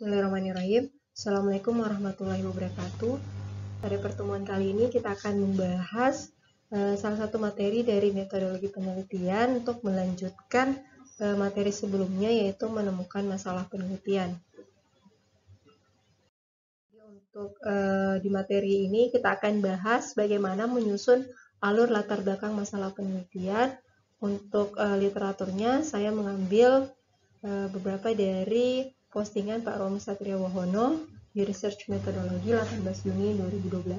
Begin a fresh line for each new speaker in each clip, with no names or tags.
Bismillahirrahmanirrahim. Assalamualaikum warahmatullahi wabarakatuh. Pada pertemuan kali ini kita akan membahas salah satu materi dari metodologi penelitian untuk melanjutkan materi sebelumnya, yaitu menemukan masalah penelitian. Untuk di materi ini kita akan bahas bagaimana menyusun alur latar belakang masalah penelitian. Untuk literaturnya saya mengambil beberapa dari postingan Pak Romi Satria Wahono di Research Methodology 18 Juni 2012.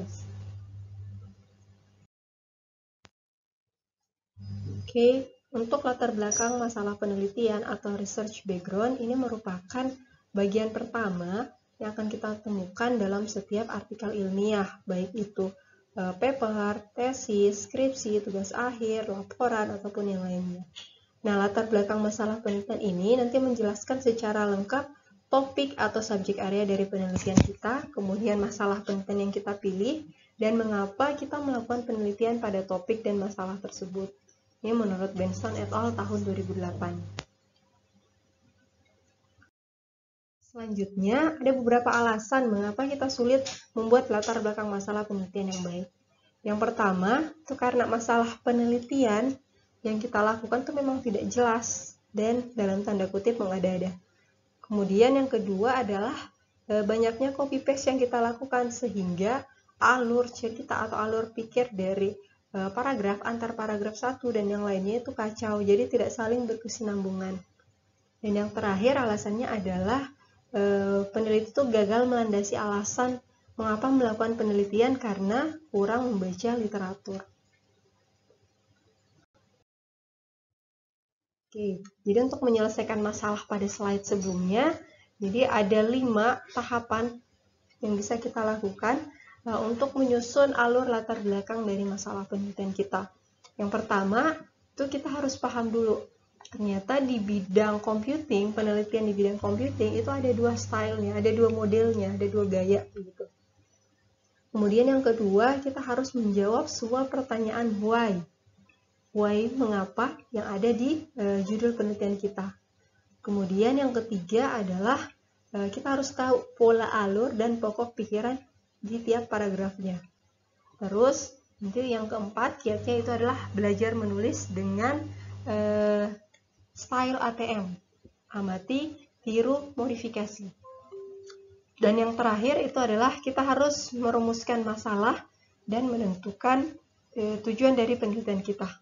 Oke, untuk latar belakang masalah penelitian atau research background ini merupakan bagian pertama yang akan kita temukan dalam setiap artikel ilmiah, baik itu paper, tesis, skripsi, tugas akhir, laporan, ataupun yang lainnya. Nah, latar belakang masalah penelitian ini nanti menjelaskan secara lengkap topik atau subjek area dari penelitian kita, kemudian masalah penelitian yang kita pilih, dan mengapa kita melakukan penelitian pada topik dan masalah tersebut. Ini menurut Benson et al. Tahun 2008. Selanjutnya, ada beberapa alasan mengapa kita sulit membuat latar belakang masalah penelitian yang baik. Yang pertama, itu karena masalah penelitian yang kita lakukan itu memang tidak jelas dan dalam tanda kutip mengada-ada. Kemudian yang kedua adalah banyaknya copy paste yang kita lakukan sehingga alur cerita atau alur pikir dari paragraf antar paragraf satu dan yang lainnya itu kacau, jadi tidak saling berkesinambungan. Dan yang terakhir alasannya adalah peneliti itu gagal melandasi alasan mengapa melakukan penelitian karena kurang membaca literatur. Oke, jadi untuk menyelesaikan masalah pada slide sebelumnya, jadi ada 5 tahapan yang bisa kita lakukan untuk menyusun alur latar belakang dari masalah penelitian kita. Yang pertama, itu kita harus paham dulu. Ternyata di bidang computing, penelitian di bidang computing itu ada 2 stylenya, ada 2 modelnya, ada 2 gaya gitu. Kemudian yang kedua, kita harus menjawab sebuah pertanyaan why. Why, mengapa, yang ada di judul penelitian kita. Kemudian yang ketiga adalah kita harus tahu pola alur dan pokok pikiran di tiap paragrafnya. Terus, nanti yang keempat, kiatnya itu adalah belajar menulis dengan style ATM. Amati, tiru, modifikasi. Dan yang terakhir itu adalah kita harus merumuskan masalah dan menentukan tujuan dari penelitian kita.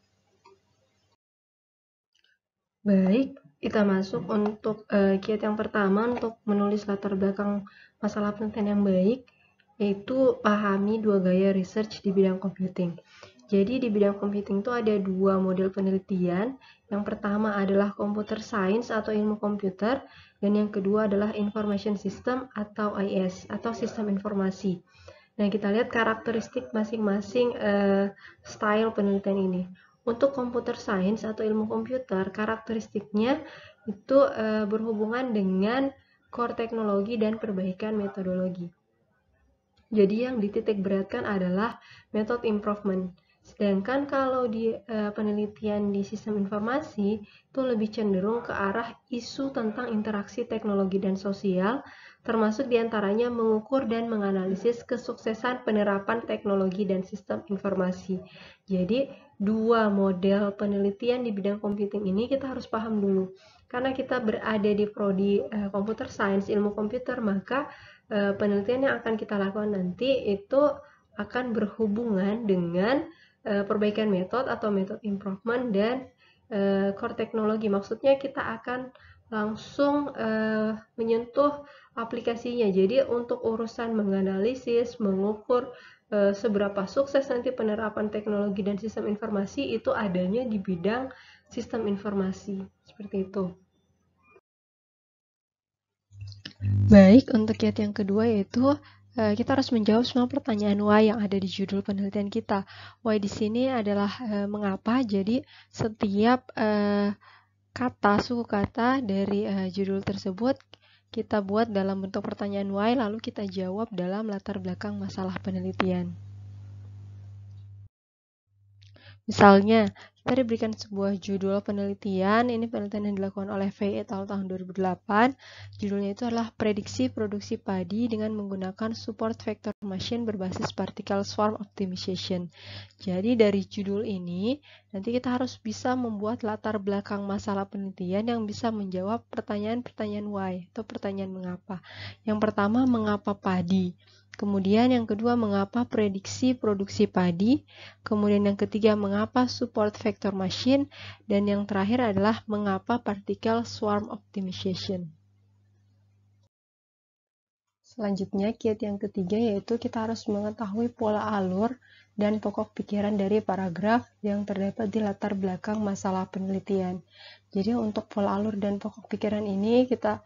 Baik, kita masuk untuk kiat yang pertama untuk menulis latar belakang masalah penelitian yang baik, yaitu pahami 2 gaya research di bidang computing. Jadi di bidang computing itu ada 2 model penelitian. Yang pertama adalah computer science atau ilmu komputer, dan yang kedua adalah information system atau IS atau sistem informasi. Nah, kita lihat karakteristik masing-masing style penelitian ini. Untuk computer science atau ilmu komputer, karakteristiknya itu berhubungan dengan core teknologi dan perbaikan metodologi. Jadi yang dititik beratkan adalah method improvement. Sedangkan kalau di penelitian di sistem informasi itu lebih cenderung ke arah isu tentang interaksi teknologi dan sosial, termasuk diantaranya mengukur dan menganalisis kesuksesan penerapan teknologi dan sistem informasi. Jadi 2 model penelitian di bidang computing ini kita harus paham dulu. Karena kita berada di prodi computer science, ilmu komputer, maka penelitian yang akan kita lakukan nanti itu akan berhubungan dengan perbaikan metode atau method improvement dan core teknologi. Maksudnya kita akan langsung menyentuh aplikasinya. Jadi untuk urusan menganalisis, mengukur seberapa sukses nanti penerapan teknologi dan sistem informasi itu adanya di bidang sistem informasi. Seperti itu. Baik, untuk kiat yang kedua yaitu kita harus menjawab semua pertanyaan why yang ada di judul penelitian kita. Why di sini adalah mengapa. Jadi setiap suku kata dari judul tersebut kita buat dalam bentuk pertanyaan why, lalu kita jawab dalam latar belakang masalah penelitian. Misalnya, kita diberikan sebuah judul penelitian. Ini penelitian yang dilakukan oleh Fay et al. Tahun 2008. Judulnya itu adalah prediksi produksi padi dengan menggunakan support vector machine berbasis particle swarm optimization. Jadi dari judul ini, nanti kita harus bisa membuat latar belakang masalah penelitian yang bisa menjawab pertanyaan-pertanyaan why atau pertanyaan mengapa. Yang pertama, mengapa padi? Kemudian yang kedua, mengapa prediksi produksi padi? Kemudian yang ketiga, mengapa support vector machine? Dan yang terakhir adalah mengapa particle swarm optimization. Selanjutnya, kiat yang ketiga yaitu kita harus mengetahui pola alur dan pokok pikiran dari paragraf yang terdapat di latar belakang masalah penelitian. Jadi untuk pola alur dan pokok pikiran ini kita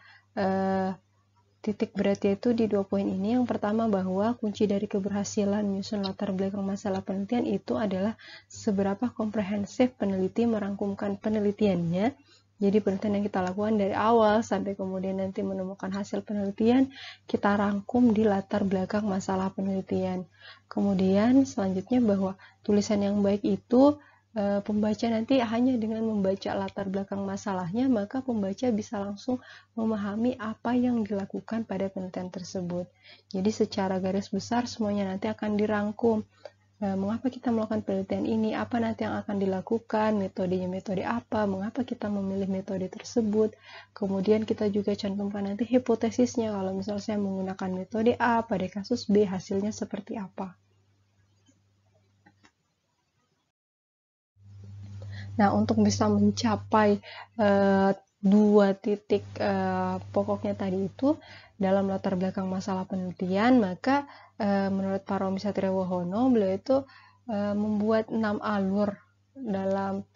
titik beratnya itu di 2 poin ini. Yang pertama, bahwa kunci dari keberhasilan menyusun latar belakang masalah penelitian itu adalah seberapa komprehensif peneliti merangkumkan penelitiannya. Jadi penelitian yang kita lakukan dari awal sampai kemudian nanti menemukan hasil penelitian, kita rangkum di latar belakang masalah penelitian. Kemudian selanjutnya bahwa tulisan yang baik itu pembaca nanti hanya dengan membaca latar belakang masalahnya, maka pembaca bisa langsung memahami apa yang dilakukan pada penelitian tersebut. Jadi secara garis besar semuanya nanti akan dirangkum. Mengapa kita melakukan penelitian ini, apa nanti yang akan dilakukan, metodenya metode apa, mengapa kita memilih metode tersebut. Kemudian kita juga cantumkan nanti hipotesisnya, kalau misalnya saya menggunakan metode A, pada kasus B hasilnya seperti apa. Nah, untuk bisa mencapai dua titik pokoknya tadi itu dalam latar belakang masalah penelitian, maka menurut Pak Romi Satriawohono, beliau itu membuat 6 alur dalam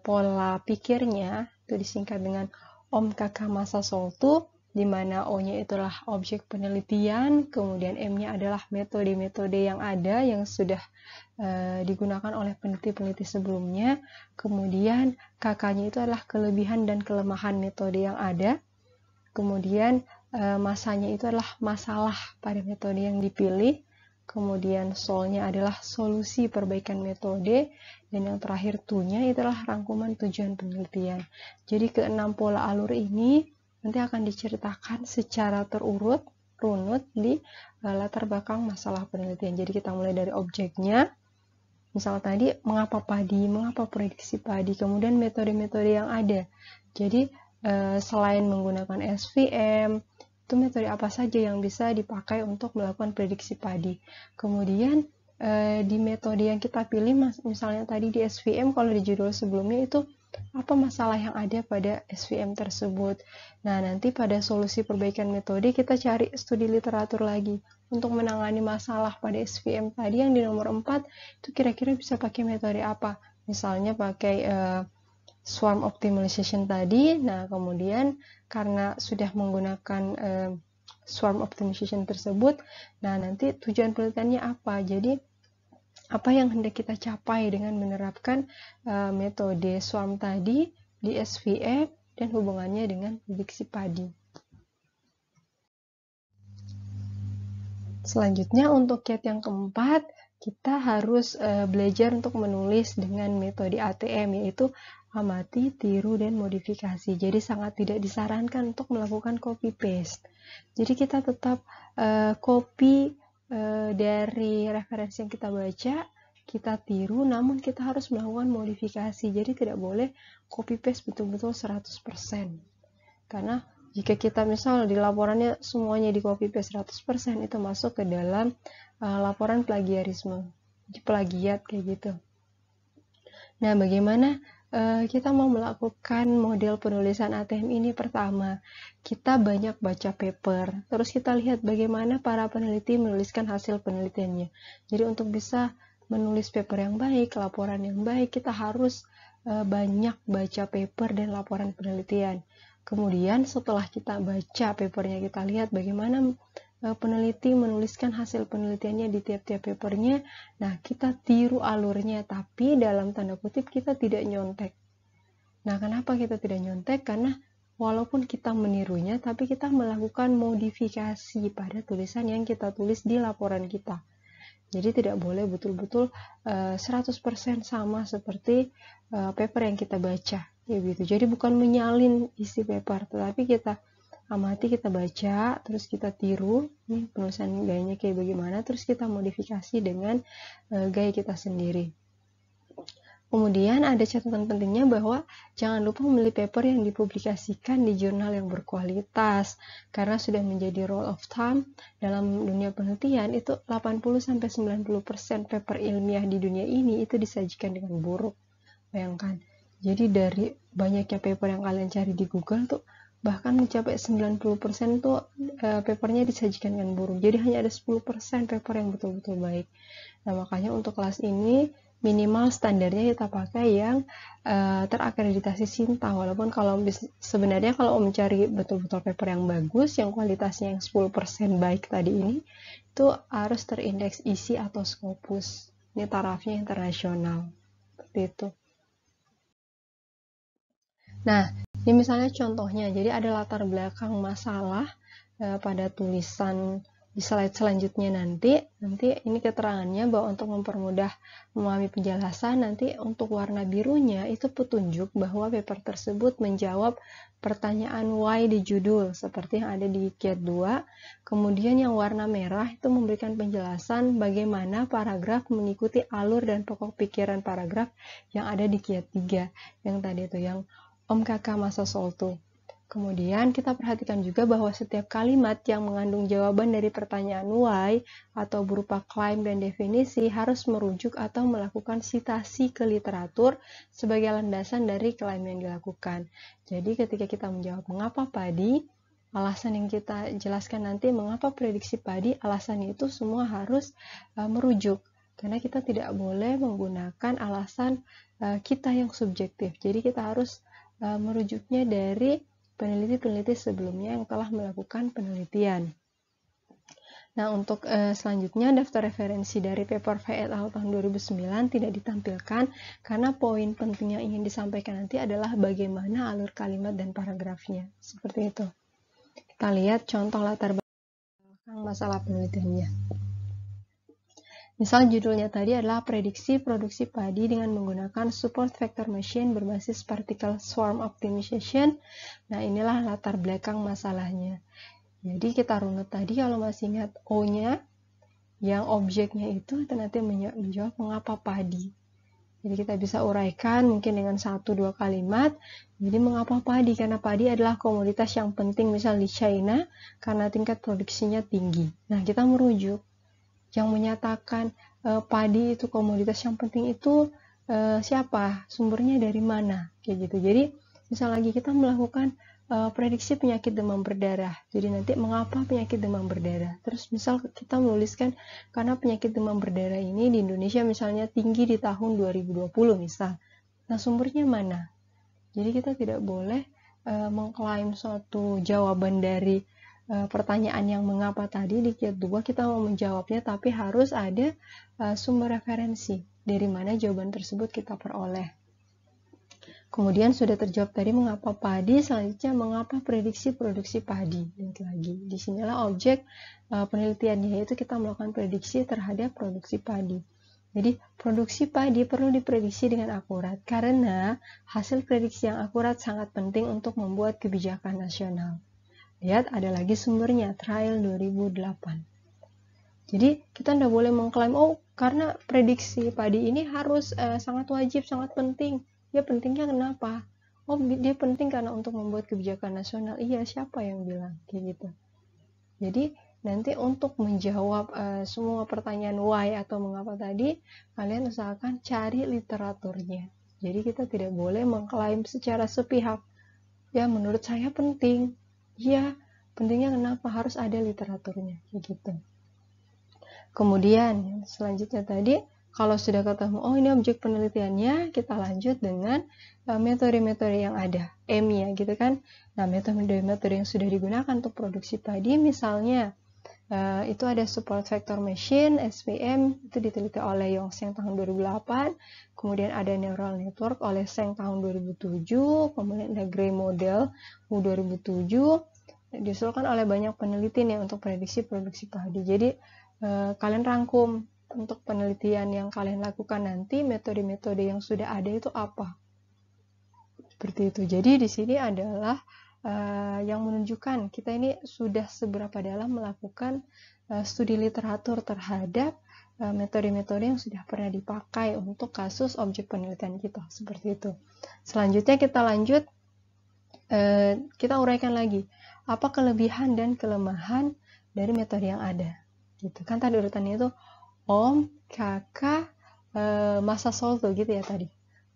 pola pikirnya, itu disingkat dengan Om Kakak Masa Soltu, di mana O-nya itulah objek penelitian, kemudian M-nya adalah metode-metode yang ada yang sudah digunakan oleh peneliti-peneliti sebelumnya, kemudian K-nya itu adalah kelebihan dan kelemahan metode yang ada, kemudian masanya itu adalah masalah pada metode yang dipilih, kemudian solnya adalah solusi perbaikan metode, dan yang terakhir tu-nya itulah rangkuman tujuan penelitian. Jadi ke-6 pola alur ini nanti akan diceritakan secara runut di latar belakang masalah penelitian. Jadi kita mulai dari objeknya, misalnya tadi mengapa padi, mengapa prediksi padi, kemudian metode-metode yang ada. Jadi selain menggunakan SVM, itu metode apa saja yang bisa dipakai untuk melakukan prediksi padi. Kemudian di metode yang kita pilih, misalnya tadi di SVM, kalau di judul sebelumnya itu apa masalah yang ada pada SVM tersebut. Nah, nanti pada solusi perbaikan metode kita cari studi literatur lagi untuk menangani masalah pada SVM tadi yang di nomor 4 itu kira-kira bisa pakai metode apa. Misalnya pakai swarm optimization tadi. Nah, kemudian karena sudah menggunakan swarm optimization tersebut, nah nanti tujuan penelitiannya apa. Jadi apa yang hendak kita capai dengan menerapkan metode swarm tadi di SVM dan hubungannya dengan prediksi padi. Selanjutnya untuk kiat yang keempat, kita harus belajar untuk menulis dengan metode ATM, yaitu amati, tiru, dan modifikasi. Jadi sangat tidak disarankan untuk melakukan copy paste. Jadi kita tetap copy dari referensi yang kita baca, kita tiru, namun kita harus melakukan modifikasi. Jadi tidak boleh copy paste betul-betul 100%. Karena jika kita misal di laporannya semuanya di copy paste 100%, itu masuk ke dalam laporan plagiarisme, plagiat kayak gitu. Nah, bagaimana kita mau melakukan model penulisan ATM ini? Pertama, kita banyak baca paper, terus kita lihat bagaimana para peneliti menuliskan hasil penelitiannya. Jadi untuk bisa menulis paper yang baik, laporan yang baik, kita harus banyak baca paper dan laporan penelitian. Kemudian setelah kita baca papernya, kita lihat bagaimana peneliti menuliskan hasil penelitiannya di tiap-tiap papernya. Nah, kita tiru alurnya, tapi dalam tanda kutip kita tidak nyontek. Nah, kenapa kita tidak nyontek? Karena walaupun kita menirunya, tapi kita melakukan modifikasi pada tulisan yang kita tulis di laporan kita. Jadi tidak boleh betul-betul 100% sama seperti paper yang kita baca, ya gitu. Jadi bukan menyalin isi paper, tetapi kita amati, kita baca, terus kita tiru nih penulisan gayanya kayak bagaimana, terus kita modifikasi dengan gaya kita sendiri. Kemudian ada catatan pentingnya bahwa jangan lupa memilih paper yang dipublikasikan di jurnal yang berkualitas, karena sudah menjadi rule of thumb dalam dunia penelitian itu 80-90% paper ilmiah di dunia ini itu disajikan dengan buruk. Bayangkan, jadi dari banyaknya paper yang kalian cari di Google tuh bahkan mencapai 90% tuh papernya disajikan dengan buruk. Jadi hanya ada 10% paper yang betul-betul baik. Nah, makanya untuk kelas ini minimal standarnya kita pakai yang terakreditasi Sinta, walaupun kalau sebenarnya kalau mencari betul-betul paper yang bagus, yang kualitasnya yang 10% baik tadi ini, itu harus terindeks ISI atau Scopus. Ini tarafnya internasional. Seperti itu. Nah, ini misalnya contohnya, jadi ada latar belakang masalah pada tulisan di slide selanjutnya nanti ini keterangannya bahwa untuk mempermudah memahami penjelasan, nanti untuk warna birunya itu petunjuk bahwa paper tersebut menjawab pertanyaan why di judul seperti yang ada di KIAT 2. Kemudian yang warna merah itu memberikan penjelasan bagaimana paragraf mengikuti alur dan pokok pikiran paragraf yang ada di KIAT 3 yang tadi itu, yang Om Kakak Masa Soltu. Kemudian kita perhatikan juga bahwa setiap kalimat yang mengandung jawaban dari pertanyaan why atau berupa klaim dan definisi harus merujuk atau melakukan sitasi ke literatur sebagai landasan dari klaim yang dilakukan. Jadi ketika kita menjawab mengapa padi, alasan yang kita jelaskan nanti mengapa prediksi padi, alasan itu semua harus merujuk. Karena kita tidak boleh menggunakan alasan kita yang subjektif. Jadi kita harus merujuknya dari peneliti-peneliti sebelumnya yang telah melakukan penelitian. Nah, untuk selanjutnya daftar referensi dari paper V et al. Tahun 2009 tidak ditampilkan karena poin penting yang ingin disampaikan nanti adalah bagaimana alur kalimat dan paragrafnya. Seperti itu. Kita lihat contoh latar belakang masalah penelitiannya. Misal judulnya tadi adalah prediksi produksi padi dengan menggunakan support vector machine berbasis particle swarm optimization. Nah, inilah latar belakang masalahnya. Jadi kita runut tadi, kalau masih ingat O-nya, yang objeknya itu nanti menjawab mengapa padi. Jadi kita bisa uraikan mungkin dengan 1-2 kalimat. Jadi mengapa padi? Karena padi adalah komoditas yang penting misal di China karena tingkat produksinya tinggi. Nah, kita merujuk. Yang menyatakan padi itu komoditas yang penting itu siapa? Sumbernya dari mana? Kayak gitu. Jadi misal lagi kita melakukan prediksi penyakit demam berdarah. Jadi nanti mengapa penyakit demam berdarah? Terus misal kita menuliskan karena penyakit demam berdarah ini di Indonesia misalnya tinggi di tahun 2020 misal. Nah, sumbernya mana? Jadi kita tidak boleh mengklaim suatu jawaban dari pertanyaan yang mengapa tadi di KIAT 2 kita mau menjawabnya, tapi harus ada sumber referensi dari mana jawaban tersebut kita peroleh. Kemudian sudah terjawab tadi mengapa padi, selanjutnya mengapa prediksi produksi padi. Lihat lagi, disinilah objek penelitiannya, yaitu kita melakukan prediksi terhadap produksi padi. Jadi produksi padi perlu diprediksi dengan akurat karena hasil prediksi yang akurat sangat penting untuk membuat kebijakan nasional. Lihat, ada lagi sumbernya, trial 2008. Jadi, kita tidak boleh mengklaim, oh, karena prediksi padi ini harus sangat wajib, sangat penting. Ya, pentingnya kenapa? Oh, dia penting karena untuk membuat kebijakan nasional. Iya, siapa yang bilang? Kayak gitu. Jadi, nanti untuk menjawab semua pertanyaan why atau mengapa tadi, kalian usahakan cari literaturnya. Jadi, kita tidak boleh mengklaim secara sepihak. Ya, menurut saya penting. Ya, pentingnya kenapa? Harus ada literaturnya, kayak gitu. Kemudian, selanjutnya tadi, kalau sudah ketemu, oh ini objek penelitiannya, kita lanjut dengan metode-metode yang ada, M-nya gitu kan. Nah, metode-metode yang sudah digunakan untuk produksi padi, misalnya, itu ada support vector machine, SVM, itu diteliti oleh Yongsheng tahun 2008, kemudian ada neural network oleh Sheng tahun 2007, kemudian ada Gray model U 2007, diusulkan oleh banyak peneliti nih untuk prediksi produksi padi. Jadi kalian rangkum untuk penelitian yang kalian lakukan nanti, metode-metode yang sudah ada itu apa. Seperti itu. Jadi di sini adalah yang menunjukkan kita ini sudah seberapa dalam melakukan studi literatur terhadap metode-metode yang sudah pernah dipakai untuk kasus objek penelitian kita. Seperti itu. Selanjutnya kita lanjut, kita uraikan lagi apa kelebihan dan kelemahan dari metode yang ada. Gitu kan tadi urutannya itu Ohm, kakak, massa Salto gitu ya tadi.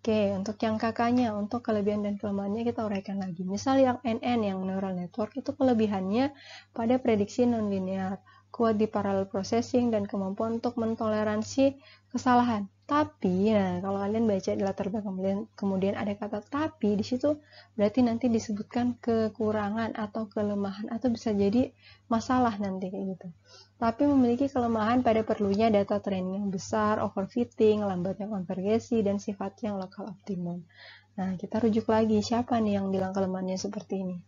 Oke, untuk yang kakaknya, untuk kelebihan dan kelemahannya kita uraikan lagi. Misal yang NN, yang neural network, itu kelebihannya pada prediksi nonlinear, kuat di parallel processing, dan kemampuan untuk mentoleransi kesalahan. Tapi, nah kalau kalian baca di latar belakang kemudian ada kata tapi, di situ berarti nanti disebutkan kekurangan atau kelemahan, atau bisa jadi masalah nanti kayak gitu. Tapi memiliki kelemahan pada perlunya data training yang besar, overfitting, lambatnya konvergensi, dan sifatnya yang lokal optimum. Nah, kita rujuk lagi, siapa nih yang bilang kelemahannya seperti ini?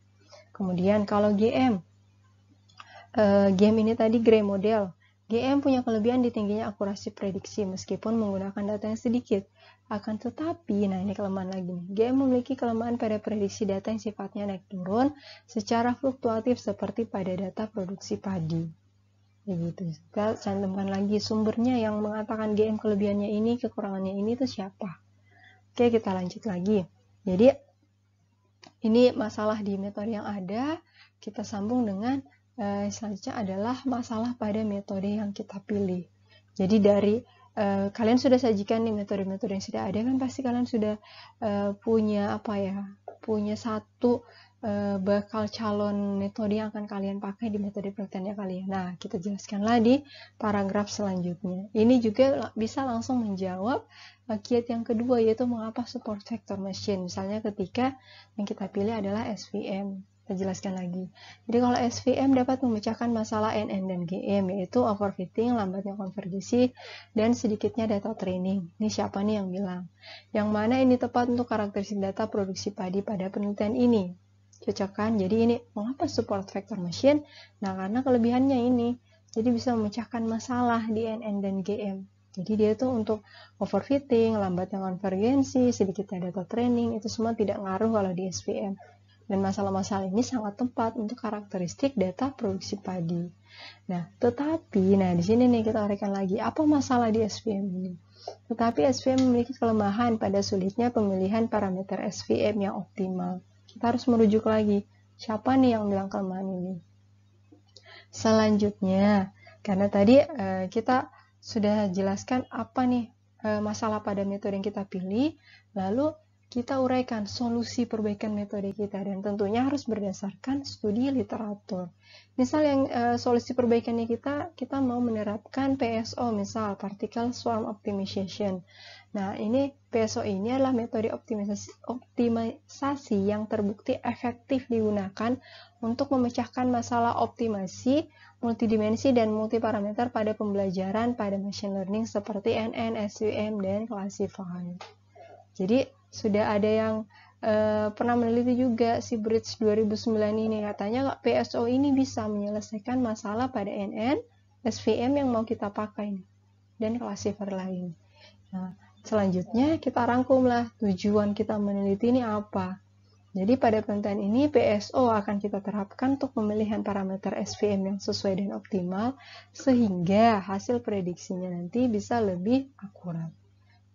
Kemudian kalau GM ini tadi gray model. GM punya kelebihan di tingginya akurasi prediksi meskipun menggunakan data yang sedikit. Akan tetapi, nah ini kelemahan lagi nih. GM memiliki kelemahan pada prediksi data yang sifatnya naik turun secara fluktuatif seperti pada data produksi padi. Begitu. Kita cantumkan lagi sumbernya yang mengatakan GM kelebihannya ini, kekurangannya ini itu siapa. Oke, kita lanjut lagi. Jadi, ini masalah di metode yang ada, kita sambung dengan selanjutnya adalah masalah pada metode yang kita pilih. Jadi dari kalian sudah sajikan nih metode-metode yang sudah ada, kan pasti kalian sudah punya punya satu bakal calon metode yang akan kalian pakai di metode penelitiannya kalian. Nah, kita jelaskanlah di paragraf selanjutnya. Ini juga bisa langsung menjawab kiat yang kedua, yaitu mengapa support vector machine. Misalnya ketika yang kita pilih adalah SVM. Kita jelaskan lagi. Jadi kalau SVM dapat memecahkan masalah NN dan GM, yaitu overfitting, lambatnya konvergensi, dan sedikitnya data training. Ini siapa nih yang bilang? Yang mana ini tepat untuk karakteristik data produksi padi pada penelitian ini? Cocok kan? Jadi ini mengapa support vector machine? Nah, karena kelebihannya ini. Jadi bisa memecahkan masalah di NN dan GM. Jadi dia itu untuk overfitting, lambatnya konvergensi, sedikitnya data training, itu semua tidak ngaruh kalau di SVM. Dan masalah-masalah ini sangat tepat untuk karakteristik data produksi padi. Nah, tetapi, di sini nih kita uraikan lagi, apa masalah di SVM ini? Tetapi SVM memiliki kelemahan pada sulitnya pemilihan parameter SVM yang optimal. Kita harus merujuk lagi, siapa nih yang bilang kelemahan ini? Selanjutnya, karena tadi kita sudah jelaskan apa nih masalah pada metode yang kita pilih, lalu kita uraikan solusi perbaikan metode kita, dan tentunya harus berdasarkan studi literatur. Misal yang solusi perbaikannya kita mau menerapkan PSO, misal Particle Swarm Optimization. Nah, ini PSO ini adalah metode optimisasi yang terbukti efektif digunakan untuk memecahkan masalah optimasi multidimensi dan multiparameter pada pembelajaran pada machine learning seperti NN, SVM, dan classifier. Jadi sudah ada yang pernah meneliti juga si Bridge 2009 ini, katanya PSO ini bisa menyelesaikan masalah pada NN, SVM yang mau kita pakai dan classifier lain. Nah, selanjutnya kita rangkumlah tujuan kita meneliti ini apa. Jadi pada penelitian ini PSO akan kita terapkan untuk pemilihan parameter SVM yang sesuai dan optimal sehingga hasil prediksinya nanti bisa lebih akurat.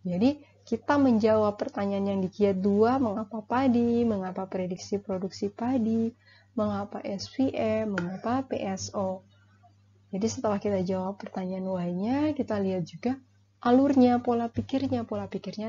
Jadi kita menjawab pertanyaan yang di kiat 2, mengapa padi, mengapa prediksi produksi padi, mengapa SVM, mengapa PSO. Jadi setelah kita jawab pertanyaan why-nya, kita lihat juga alurnya, pola pikirnya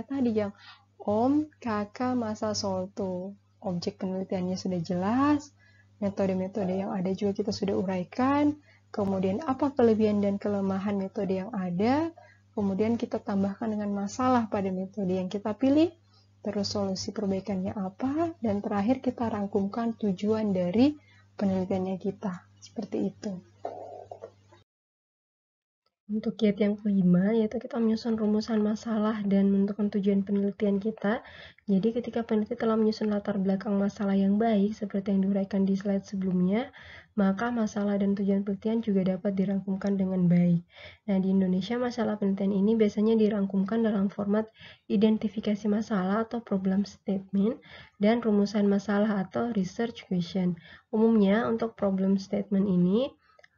tadi yang Ohm, kakak, massa Salto. Objek penelitiannya sudah jelas, metode-metode yang ada juga kita sudah uraikan, kemudian apa kelebihan dan kelemahan metode yang ada, kemudian kita tambahkan dengan masalah pada metode yang kita pilih, terus solusi perbaikannya apa, dan terakhir kita rangkumkan tujuan dari penelitiannya kita. Seperti itu. Untuk kiat yang kelima, yaitu kita menyusun rumusan masalah dan menentukan tujuan penelitian kita. Jadi ketika peneliti telah menyusun latar belakang masalah yang baik, seperti yang diuraikan di slide sebelumnya, maka masalah dan tujuan penelitian juga dapat dirangkumkan dengan baik. Nah, di Indonesia masalah penelitian ini biasanya dirangkumkan dalam format identifikasi masalah atau problem statement dan rumusan masalah atau research question. Umumnya untuk problem statement ini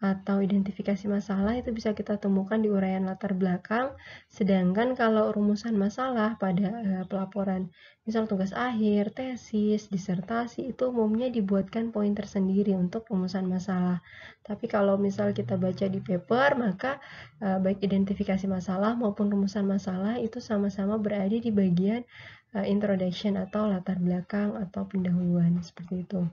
atau identifikasi masalah itu bisa kita temukan di uraian latar belakang, sedangkan kalau rumusan masalah pada pelaporan, misal tugas akhir, tesis, disertasi, itu umumnya dibuatkan poin tersendiri untuk rumusan masalah. Tapi kalau misal kita baca di paper, maka baik identifikasi masalah maupun rumusan masalah itu sama-sama berada di bagian introduction atau latar belakang atau pendahuluan, seperti itu.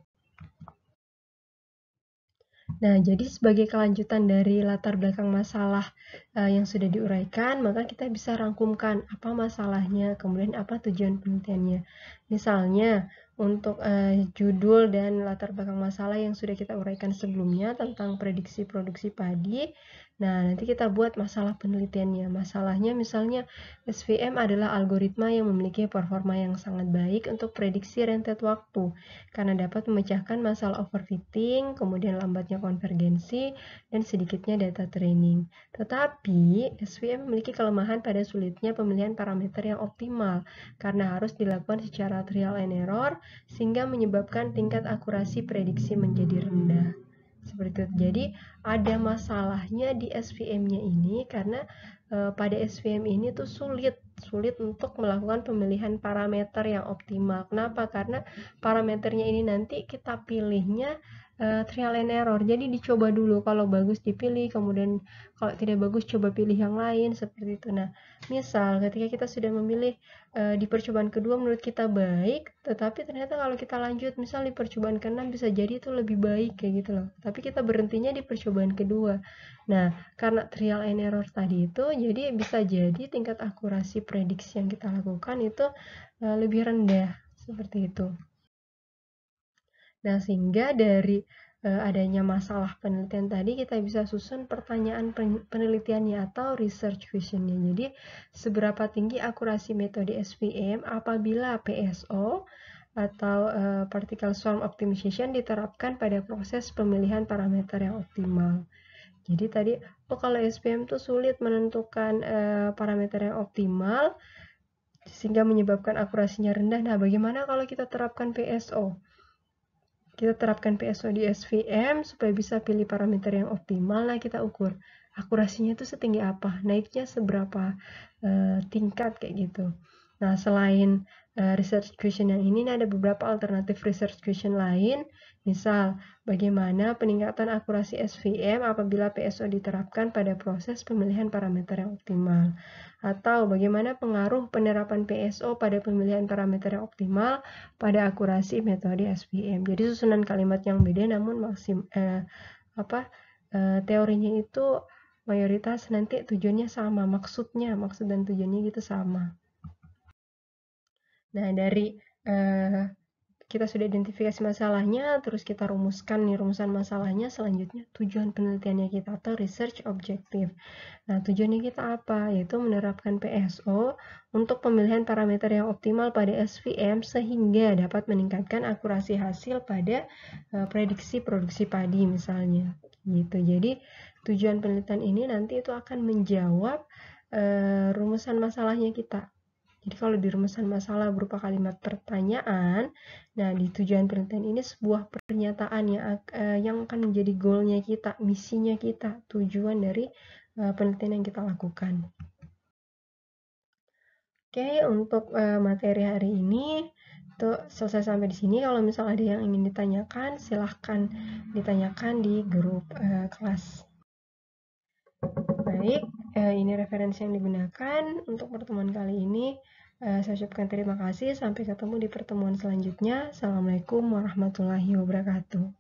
Nah, jadi sebagai kelanjutan dari latar belakang masalah yang sudah diuraikan, maka kita bisa rangkumkan apa masalahnya, kemudian apa tujuan penelitiannya. Misalnya, untuk judul dan latar belakang masalah yang sudah kita uraikan sebelumnya tentang prediksi produksi padi, nah nanti kita buat masalah penelitiannya. Masalahnya misalnya, SVM adalah algoritma yang memiliki performa yang sangat baik untuk prediksi rentet waktu, karena dapat memecahkan masalah overfitting, kemudian lambatnya konvergensi, dan sedikitnya data training. Tetapi, SVM memiliki kelemahan pada sulitnya pemilihan parameter yang optimal, karena harus dilakukan secara trial and error, sehingga menyebabkan tingkat akurasi prediksi menjadi rendah. Seperti itu. Jadi, ada masalahnya di SVM-nya ini, karena pada SVM ini tuh sulit untuk melakukan pemilihan parameter yang optimal. Kenapa? Karena parameternya ini nanti kita pilihnya trial and error. Jadi dicoba dulu, kalau bagus dipilih, kemudian kalau tidak bagus coba pilih yang lain, seperti itu. Nah, misal ketika kita sudah memilih di percobaan kedua menurut kita baik, tetapi ternyata kalau kita lanjut, misal di percobaan ke-6 bisa jadi itu lebih baik kayak gitu loh. Tapi kita berhentinya di percobaan kedua. Nah, karena trial and error tadi itu, jadi bisa jadi tingkat akurasi prediksi yang kita lakukan itu lebih rendah, seperti itu. Nah, sehingga dari adanya masalah penelitian tadi, kita bisa susun pertanyaan penelitiannya atau research questionnya. Jadi, seberapa tinggi akurasi metode SVM apabila PSO atau particle swarm optimization diterapkan pada proses pemilihan parameter yang optimal. Jadi tadi, kalau SVM tuh sulit menentukan parameter yang optimal, sehingga menyebabkan akurasinya rendah. Nah, bagaimana kalau kita terapkan PSO? Kita terapkan PSO di SVM supaya bisa pilih parameter yang optimal. Nah, kita ukur akurasinya itu setinggi apa, naiknya seberapa tingkat kayak gitu. Nah, selain research question yang ini ada beberapa alternatif research question lain. Misal, bagaimana peningkatan akurasi SVM apabila PSO diterapkan pada proses pemilihan parameter yang optimal. Atau bagaimana pengaruh penerapan PSO pada pemilihan parameter yang optimal pada akurasi metode SVM. Jadi susunan kalimat yang beda namun teorinya itu mayoritas nanti tujuannya sama, maksud dan tujuannya gitu sama. Nah, dari kita sudah identifikasi masalahnya, terus kita rumuskan nih rumusan masalahnya, selanjutnya tujuan penelitiannya kita atau research objective. Nah, tujuannya kita apa? Yaitu menerapkan PSO untuk pemilihan parameter yang optimal pada SVM sehingga dapat meningkatkan akurasi hasil pada prediksi produksi padi misalnya. Gitu. Jadi, tujuan penelitian ini nanti itu akan menjawab rumusan masalahnya kita. Jadi kalau di rumusan masalah berupa kalimat pertanyaan, nah di tujuan penelitian ini sebuah pernyataan yang akan menjadi goalnya kita, misinya kita, tujuan dari penelitian yang kita lakukan. Oke, untuk materi hari ini itu selesai sampai di sini. Kalau misalnya ada yang ingin ditanyakan, silahkan ditanyakan di grup kelas. Baik, ini referensi yang digunakan untuk pertemuan kali ini. Saya ucapkan terima kasih. Sampai ketemu di pertemuan selanjutnya. Assalamualaikum warahmatullahi wabarakatuh.